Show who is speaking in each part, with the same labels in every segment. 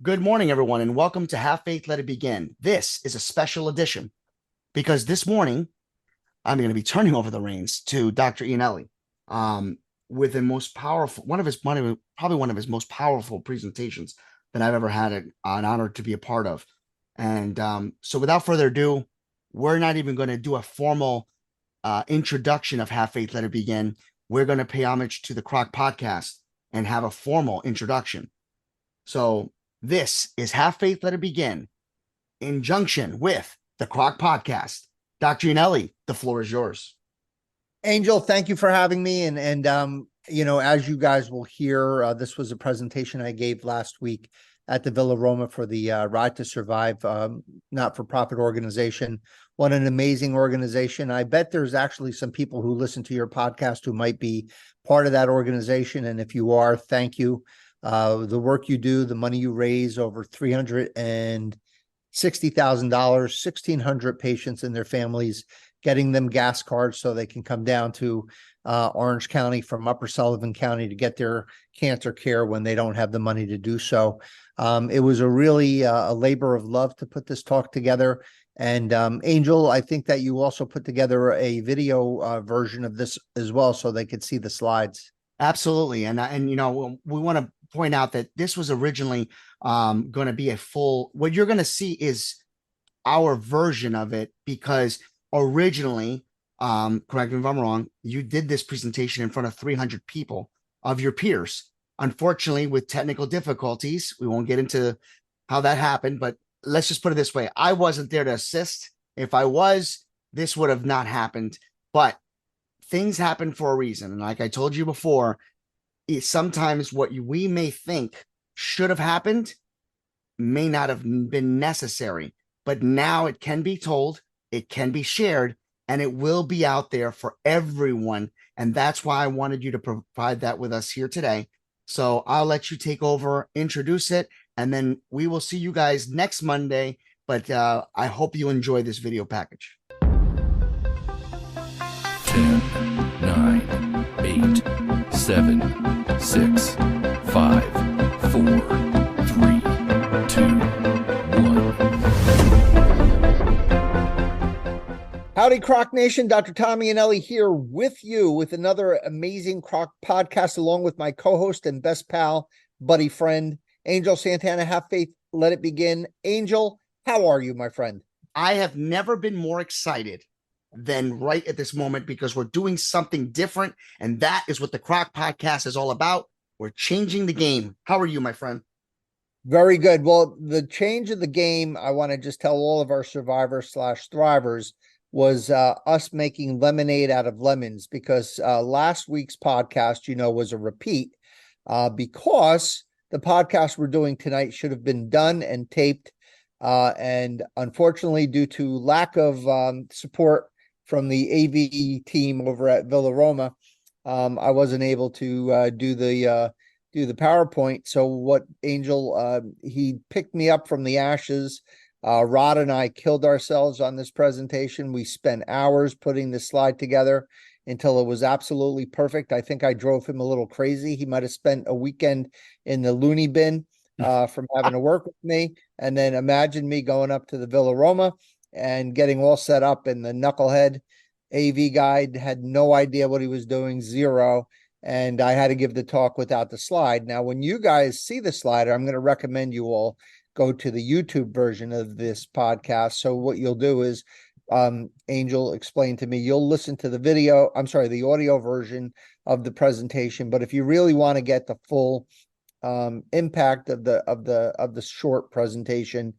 Speaker 1: Good morning, everyone, and welcome to Have Faith, Let It Begin. This is a special edition because this morning I'm going to be turning over the reins to Dr. Ianelli with the most powerful, probably one of his most powerful presentations that I've ever had an honor to be a part of. And so without further ado, we're not even going to do a formal introduction of Have Faith, Let It Begin. We're going to pay homage to the Croc podcast and have a formal introduction. So this is Have Faith, Let It Begin, in junction with the Croc Podcast. Dr. Ianelli, the floor is yours.
Speaker 2: Angel, thank you for having me. As you guys will hear, this was a presentation I gave last week at the Villa Roma for the Ride to Survive not-for-profit organization. What an amazing organization. I bet there's actually some people who listen to your podcast who might be part of that organization. And if you are, thank you. The work you do, the money you raise, over $360,000, 1,600 patients and their families, getting them gas cards so they can come down to Orange County from Upper Sullivan County to get their cancer care when they don't have the money to do so. It was a really a labor of love to put this talk together. And Angel, I think that you also put together a video version of this as well so they could see the slides.
Speaker 1: Absolutely. And we want to point out that this was originally going to be what you're going to see is our version of it, because originally, correct me if I'm wrong, you did this presentation in front of 300 people of your peers. Unfortunately, with technical difficulties, we won't get into how that happened, but let's just put it this way. I wasn't there to assist. If I was, this would have not happened, but things happen for a reason. And like I told you before, sometimes what we may think should have happened may not have been necessary, but now it can be told, it can be shared, and it will be out there for everyone. And that's why I wanted you to provide that with us here today. So I'll let you take over, introduce it, and then we will see you guys next Monday. But I hope you enjoy this video package.
Speaker 3: 10, 9, 8, 7, 6, 5, 4, 3, 2, 1.
Speaker 2: Howdy, Croc Nation. Dr. Tommy Ianelli here with you with another amazing Croc podcast, along with my co-host and best pal, buddy friend, Angel Santana. Have faith, let it begin. Angel, how are you, my friend?
Speaker 1: I have never been more excited than right at this moment, because we're doing something different, and that is what the Croc podcast is all about. We're changing the game. How are you, my friend?
Speaker 2: Very good. Well, the change of the game, I want to just tell all of our survivors/thrivers, was us making lemonade out of lemons, because last week's podcast, was a repeat because the podcast we're doing tonight should have been done and taped. And unfortunately, due to lack of support from the AV team over at Villa Roma, I wasn't able to do the PowerPoint. So what Angel, he picked me up from the ashes. Rod and I killed ourselves on this presentation. We spent hours putting this slide together until it was absolutely perfect. I think I drove him a little crazy. He might have spent a weekend in the loony bin from having to work with me. And then imagine me going up to the Villa Roma and getting all set up, and the knucklehead AV guy had no idea what he was doing, zero. And I had to give the talk without the slide. Now, when you guys see the slide, I'm going to recommend you all go to the YouTube version of this podcast. So what you'll do is, Angel explained to me, you'll listen to the audio version of the presentation. But if you really want to get the full impact of the short presentation,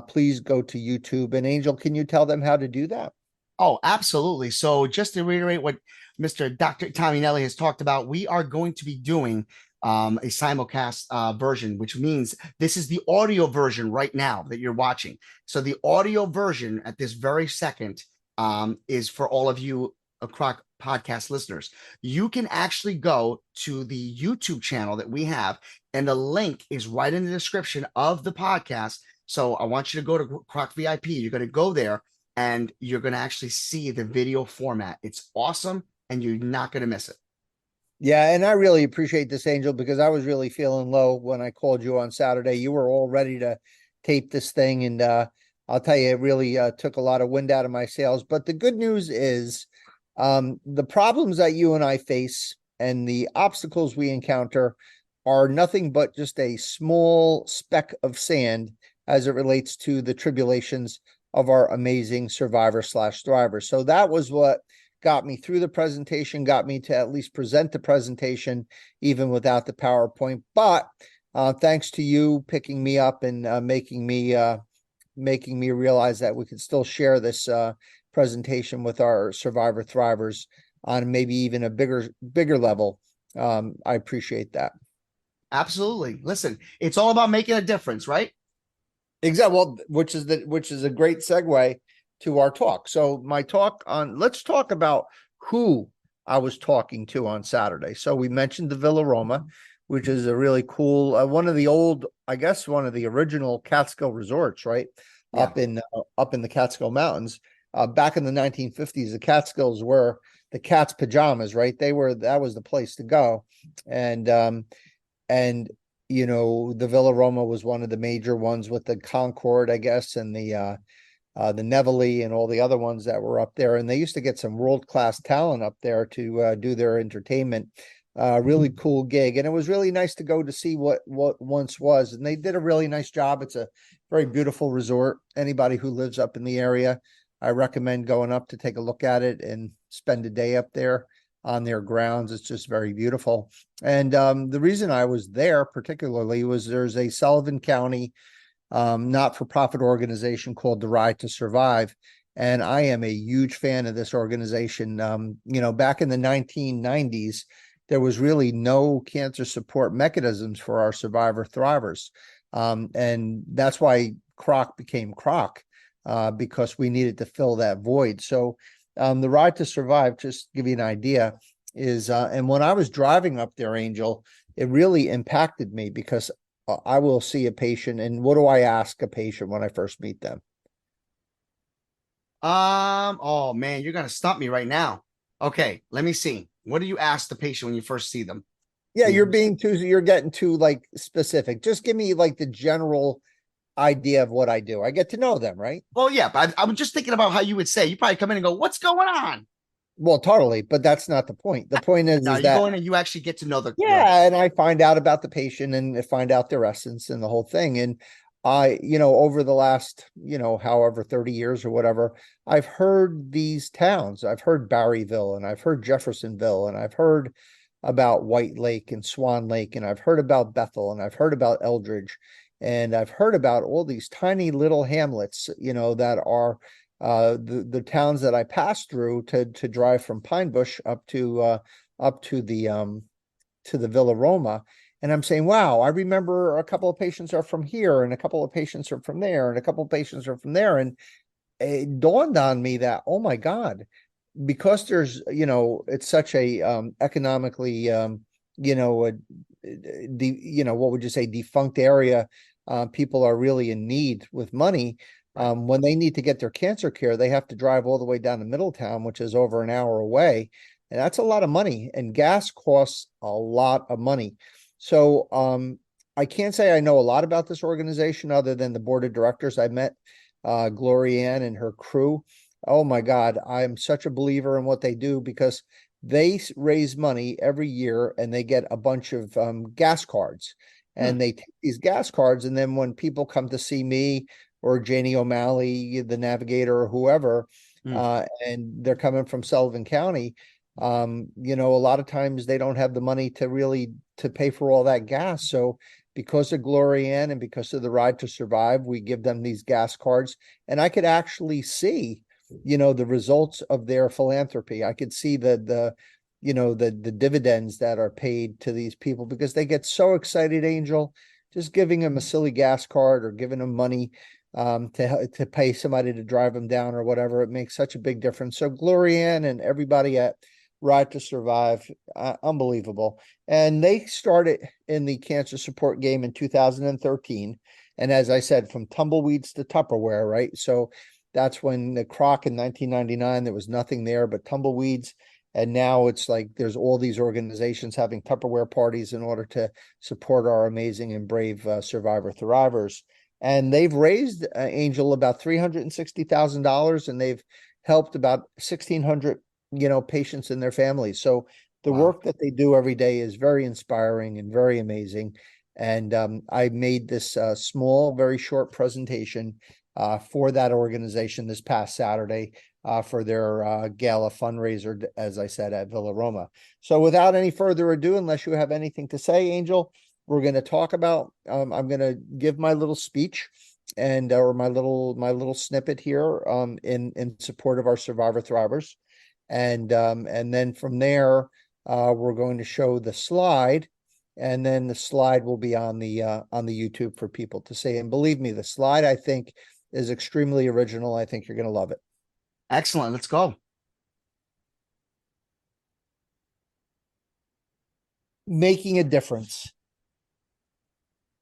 Speaker 2: please go to YouTube. And Angel, can you tell them how to do that?
Speaker 1: Oh, absolutely. So just to reiterate what Mr. Dr. Tommy Nelly has talked about, we are going to be doing a simulcast version, which means this is the audio version right now that you're watching. So the audio version at this very second is for all of you Croc podcast listeners. You can actually go to the YouTube channel that we have, and the link is right in the description of the podcast. So I want you to go to Croc VIP. You're going to go there, and you're going to actually see the video format. It's awesome, and you're not going to miss it.
Speaker 2: Yeah, and I really appreciate this, Angel, because I was really feeling low when I called you on Saturday. You were all ready to tape this thing, and I'll tell you, it really took a lot of wind out of my sails. But the good news is, the problems that you and I face and the obstacles we encounter are nothing but just a small speck of sand as it relates to the tribulations of our amazing survivor slash thriver. So that was what got me through the presentation, got me to at least present the presentation, even without the PowerPoint. But thanks to you picking me up and making me realize that we could still share this presentation with our survivor thrivers on maybe even a bigger level. I appreciate that.
Speaker 1: Absolutely. Listen, it's all about making a difference, right?
Speaker 2: Exactly. Well, which is a great segue to our talk. So my talk on, let's talk about who I was talking to on Saturday. So we mentioned the Villa Roma, which is a really cool, one of the old, I guess, one of the original Catskill resorts, right?
Speaker 1: Yeah.
Speaker 2: Up in the Catskill Mountains. Back in the 1950s, the Catskills were the cat's pajamas, right? That was the place to go. And you know, the Villa Roma was one of the major ones with the Concorde, I guess, and the Nevele and all the other ones that were up there. And they used to get some world-class talent up there to do their entertainment. Really cool gig. And it was really nice to go to see what once was. And they did a really nice job. It's a very beautiful resort. Anybody who lives up in the area, I recommend going up to take a look at it and spend a day up there on their grounds. It's just very beautiful. And the reason I was there particularly was there's a Sullivan County not-for-profit organization called the Ride to Survive. And I am a huge fan of this organization. You know, back in the 1990s, there was really no cancer support mechanisms for our survivor thrivers. And that's why Croc became Croc, because we needed to fill that void. So the Ride to Survive, just to give you an idea, is, and when I was driving up there, Angel, it really impacted me because I will see a patient, and what do I ask a patient when I first meet them?
Speaker 1: Oh man, you're gonna stump me right now. Okay, let me see. What do you ask the patient when you first see them?
Speaker 2: Yeah, you're getting too like specific. Just give me like the general idea of what I do. I get to know them, right?
Speaker 1: Well, yeah, but I was just thinking about how you would say. You probably come in and go, "What's going on?"
Speaker 2: Well, totally, but that's not the point. The point
Speaker 1: No,
Speaker 2: is
Speaker 1: you
Speaker 2: that
Speaker 1: go in and you actually get to know the.
Speaker 2: yeah, and I find out about the patient and find out their essence and the whole thing. And I, you know, over the last, you know, however 30 years or whatever, I've heard these towns. I've heard Barryville and I've heard Jeffersonville and I've heard about White Lake and Swan Lake and I've heard about Bethel and I've heard about Eldridge and I've heard about all these tiny little hamlets, you know, that are the towns that I passed through to drive from Pine Bush up to the Villa Roma. And I'm saying, wow, I remember a couple of patients are from here and a couple of patients are from there and a couple of patients are from there. And it dawned on me that, oh my God, because there's, you know, it's such a economically, you know, what would you say, defunct area. People are really in need with money. When they need to get their cancer care, they have to drive all the way down to Middletown, which is over an hour away. And that's a lot of money. And gas costs a lot of money. So I can't say I know a lot about this organization other than the board of directors. I met Gloria Ann and her crew. Oh my God, I'm such a believer in what they do because they raise money every year and they get a bunch of gas cards. And they take these gas cards. And then when people come to see me or Janie O'Malley, the navigator or whoever, and they're coming from Sullivan County, you know, a lot of times they don't have the money to pay for all that gas. So because of Gloria Ann and because of the Ride to Survive, we give them these gas cards. And I could actually see, you know, the results of their philanthropy. I could see the you know, the dividends that are paid to these people because they get so excited, Angel, just giving them a silly gas card or giving them money to pay somebody to drive them down or whatever. It makes such a big difference. So Gloria Ann and everybody at Ride to Survive, unbelievable. And they started in the cancer support game in 2013. And as I said, from tumbleweeds to Tupperware, right? So that's when the Croc in 1999, there was nothing there but tumbleweeds. And now it's like there's all these organizations having Tupperware parties in order to support our amazing and brave survivor thrivers. And they've raised, Angel, about $360,000, and they've helped about 1,600, patients and their families. So the
Speaker 1: Wow.
Speaker 2: work that they do every day is very inspiring and very amazing. And I made this small, very short presentation for that organization this past Saturday for their gala fundraiser, as I said, at Villa Roma. So without any further ado, unless you have anything to say, Angel, we're going to talk about, I'm going to give my little speech and or my little snippet here in support of our survivor thrivers. And then from there, we're going to show the slide, and then the slide will be on the YouTube for people to see. And believe me, the slide, I think, is extremely original. I think you're going to love it.
Speaker 1: Excellent. Let's go.
Speaker 2: Making a difference.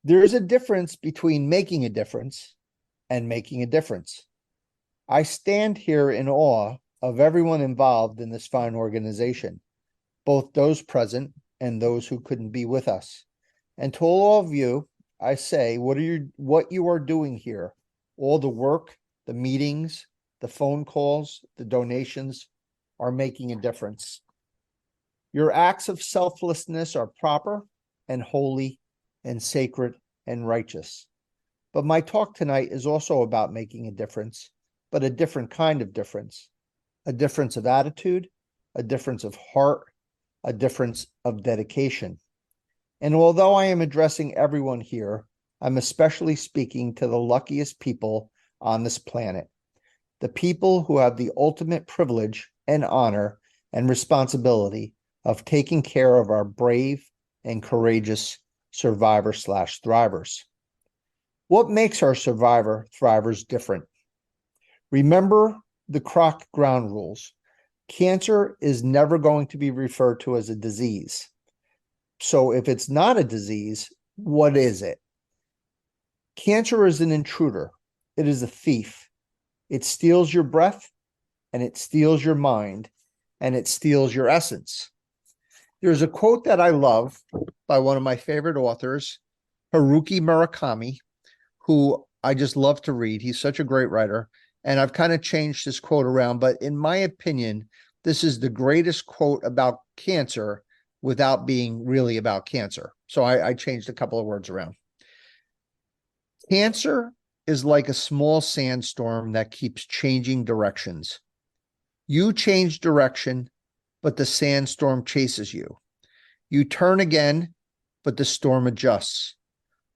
Speaker 2: There's a difference between making a difference and making a difference. I stand here in awe of everyone involved in this fine organization, both those present and those who couldn't be with us. And to all of you, I say, what you are doing here, all the work, the meetings, the phone calls, the donations are making a difference. Your acts of selflessness are proper and holy and sacred and righteous. But my talk tonight is also about making a difference, but a different kind of difference, a difference of attitude, a difference of heart, a difference of dedication. And although I am addressing everyone here, I'm especially speaking to the luckiest people on this planet, the people who have the ultimate privilege and honor and responsibility of taking care of our brave and courageous survivor/thrivers. What makes our survivor thrivers different? Remember the Croc ground rules. Cancer is never going to be referred to as a disease. So if it's not a disease, what is it? Cancer is an intruder. It is a thief. It steals your breath, and it steals your mind, and it steals your essence. There's a quote that I love by one of my favorite authors, Haruki Murakami, who I just love to read. He's such a great writer. And I've kind of changed this quote around, but in my opinion, this is the greatest quote about cancer without being really about cancer. So I changed a couple of words around. Cancer is like a small sandstorm that keeps changing directions. You change direction, but the sandstorm chases you. You turn again, but the storm adjusts.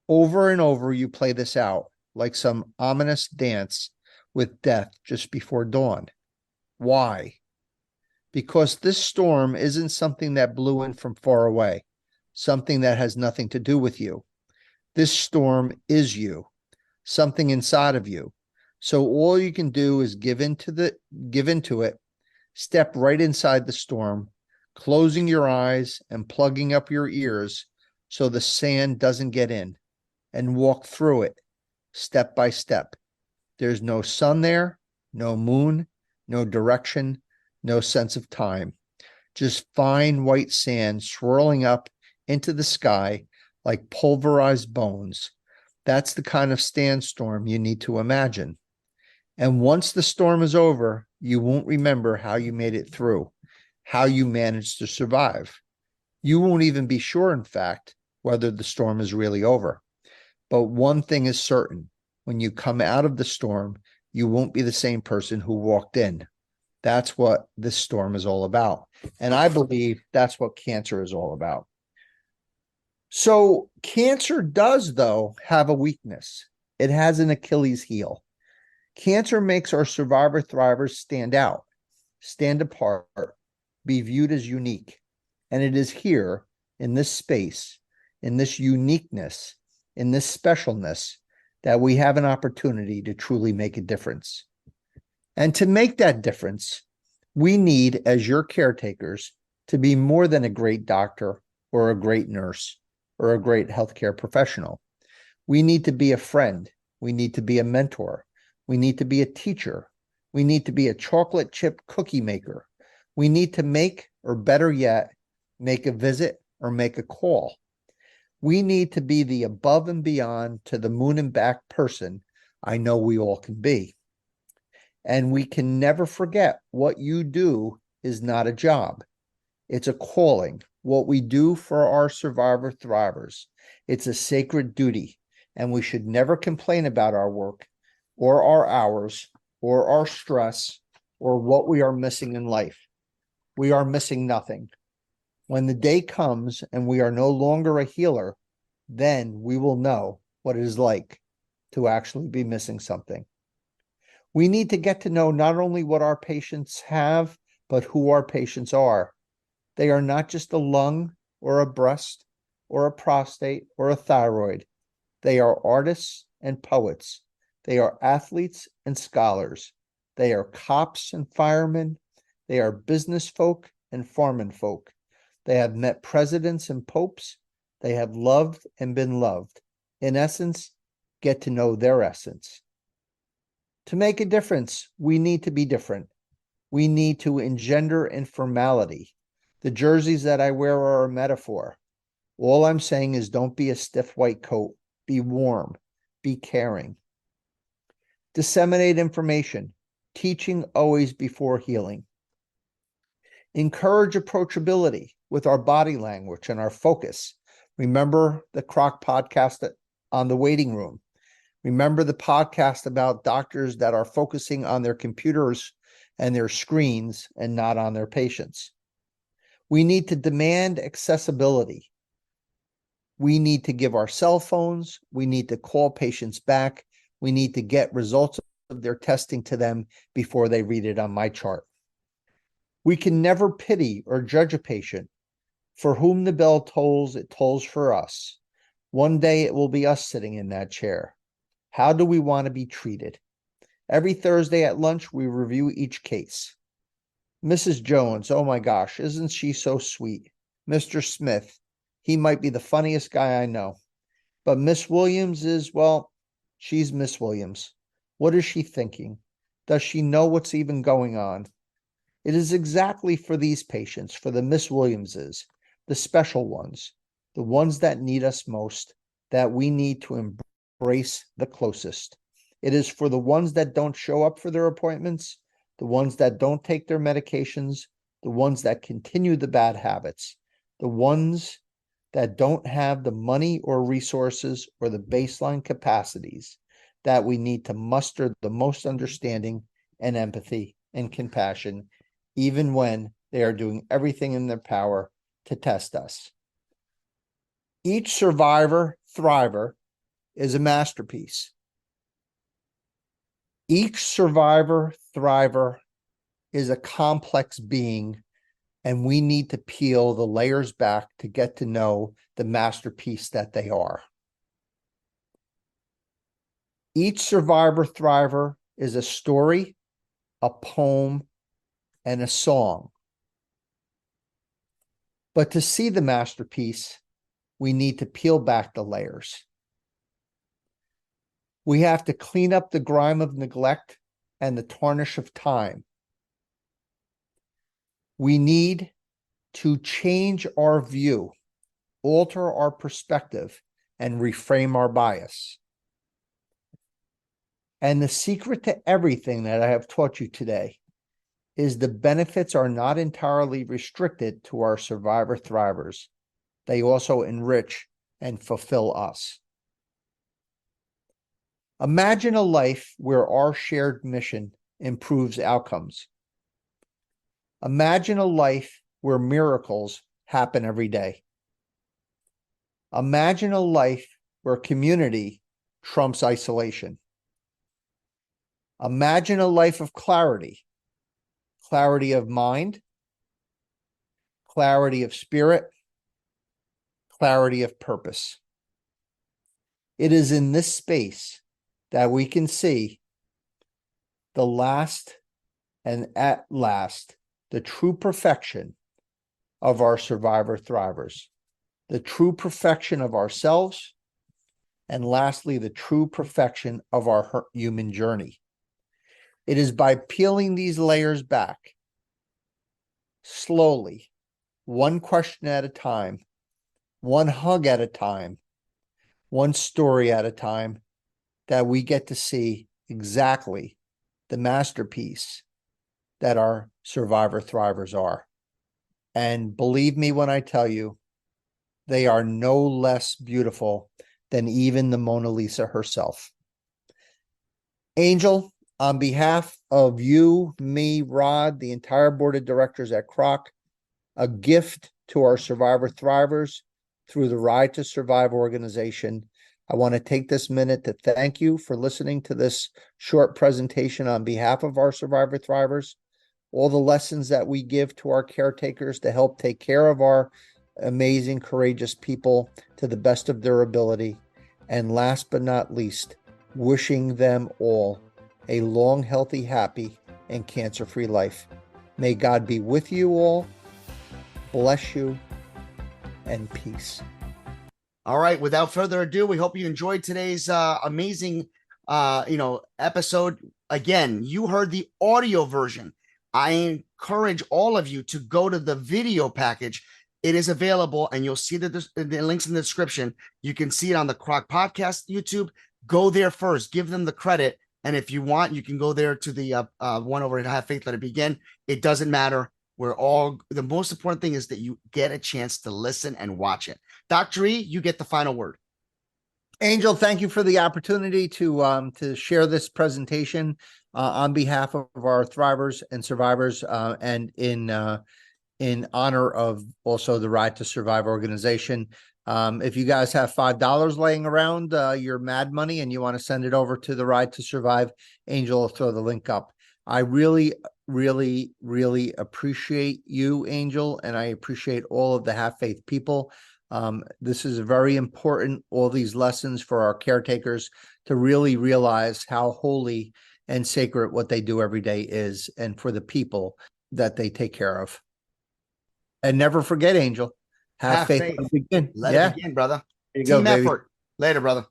Speaker 2: Over and over, you play this out like some ominous dance with death just before dawn. Why? Because this storm isn't something that blew in from far away, something that has nothing to do with you. This storm is you, something inside of you. So all you can do is give into it, step right inside the storm, closing your eyes and plugging up your ears so the sand doesn't get in, and walk through it step by step. There's no sun there, no moon, no direction, no sense of time. Just fine white sand swirling up into the sky like pulverized bones. That's the kind of sandstorm you need to imagine. And once the storm is over, you won't remember how you made it through, how you managed to survive. You won't even be sure, in fact, whether the storm is really over. But one thing is certain. When you come out of the storm, you won't be the same person who walked in. That's what this storm is all about. And I believe that's what cancer is all about. So cancer does, though, have a weakness. It has an Achilles heel. Cancer makes our survivor thrivers stand out, stand apart, be viewed as unique. And it is here, in this space, in this uniqueness, in this specialness, that we have an opportunity to truly make a difference. And to make that difference, we need, as your caretakers, to be more than a great doctor or a great nurse or a great healthcare professional. We need to be a friend. We need to be a mentor. We need to be a teacher. We need to be a chocolate chip cookie maker. We need to make, or better yet, make a visit or make a call. We need to be the above and beyond to the moon and back person I know we all can be. And we can never forget what you do is not a job. It's a calling. What we do for our survivor thrivers. It's a sacred duty, and we should never complain about our work or our hours or our stress or what we are missing in life. We are missing nothing. When the day comes and we are no longer a healer, then we will know what it is like to actually be missing something. We need to get to know not only what our patients have, but who our patients are. They are not just a lung or a breast or a prostate or a thyroid. They are artists and poets. They are athletes and scholars. They are cops and firemen. They are business folk and farming folk. They have met presidents and popes. They have loved and been loved. In essence, get to know their essence. To make a difference, we need to be different. We need to engender informality. The jerseys that I wear are a metaphor. All I'm saying is don't be a stiff white coat. Be warm. Be caring. Disseminate information. Teaching always before healing. Encourage approachability with our body language and our focus. Remember the Croc podcast on the waiting room. Remember the podcast about doctors that are focusing on their computers and their screens and not on their patients. We need to demand accessibility. We need to give our cell phones. We need to call patients back. We need to get results of their testing to them before they read it on my chart. We can never pity or judge a patient. For whom the bell tolls, it tolls for us. One day it will be us sitting in that chair. How do we want to be treated? Every Thursday at lunch, we review each case. Mrs. Jones, oh my gosh, isn't she so sweet? Mr. Smith, he might be the funniest guy I know. But Miss Williams is, well, she's Miss Williams. What is she thinking? Does she know what's even going on? It is exactly for these patients, for the Miss Williamses, the special ones, the ones that need us most, that we need to embrace the closest. It is for the ones that don't show up for their appointments, the ones that don't take their medications, the ones that continue the bad habits, the ones that don't have the money or resources or the baseline capacities that we need to muster the most understanding and empathy and compassion, even when they are doing everything in their power to test us. Each survivor, thriver is a masterpiece. Each survivor, thriver is a complex being, and we need to peel the layers back to get to know the masterpiece that they are. Each survivor, thriver is a story, a poem, and a song. But to see the masterpiece, we need to peel back the layers. We have to clean up the grime of neglect and the tarnish of time. We need to change our view, alter our perspective, and reframe our bias. And the secret to everything that I have taught you today is the benefits are not entirely restricted to our survivor thrivers. They also enrich and fulfill us. Imagine a life where our shared mission improves outcomes. Imagine a life where miracles happen every day. Imagine a life where community trumps isolation. Imagine a life of clarity, clarity of mind, clarity of spirit, clarity of purpose. It is in this space that we can see the last and at last the true perfection of our survivor thrivers, the true perfection of ourselves, and lastly, the true perfection of our human journey. It is by peeling these layers back slowly, one question at a time, one hug at a time, one story at a time, that we get to see exactly the masterpiece that our survivor thrivers are. And believe me when I tell you, they are no less beautiful than even the Mona Lisa herself. Angel, on behalf of you, me, Rod, the entire board of directors at Croc, a gift to our survivor thrivers through the Ride to Survive organization. I want to take this minute to thank you for listening to this short presentation on behalf of our survivor thrivers, all the lessons that we give to our caretakers to help take care of our amazing, courageous people to the best of their ability. And last but not least, wishing them all a long, healthy, happy, and cancer-free life. May God be with you all, bless you, and peace.
Speaker 1: All right. Without further ado, we hope you enjoyed today's amazing, episode. Again, you heard the audio version. I encourage all of you to go to the video package. It is available, and you'll see the links in the description. You can see it on the Croc Podcast YouTube. Go there first. Give them the credit. And if you want, you can go there to the one over at Have Faith, Let It Begin. It doesn't matter. The most important thing is that you get a chance to listen and watch it. Dr. E, you get the final word.
Speaker 2: Angel, thank you for the opportunity to share this presentation on behalf of our thrivers and survivors, and in honor of also the Ride to Survive organization. If you guys have $5 laying around, your mad money, and you want to send it over to the Ride to Survive, Angel will throw the link up. I really, really, really appreciate you, Angel, and I appreciate all of the Have Faith people. This is very important, all these lessons for our caretakers to really realize how holy and sacred what they do every day is, and for the people that they take care of. And never forget, Angel, have faith.
Speaker 1: Faith.
Speaker 2: Let it begin.
Speaker 1: Let it begin, brother.
Speaker 2: There you
Speaker 1: Team
Speaker 2: go, baby.
Speaker 1: effort. Later, brother.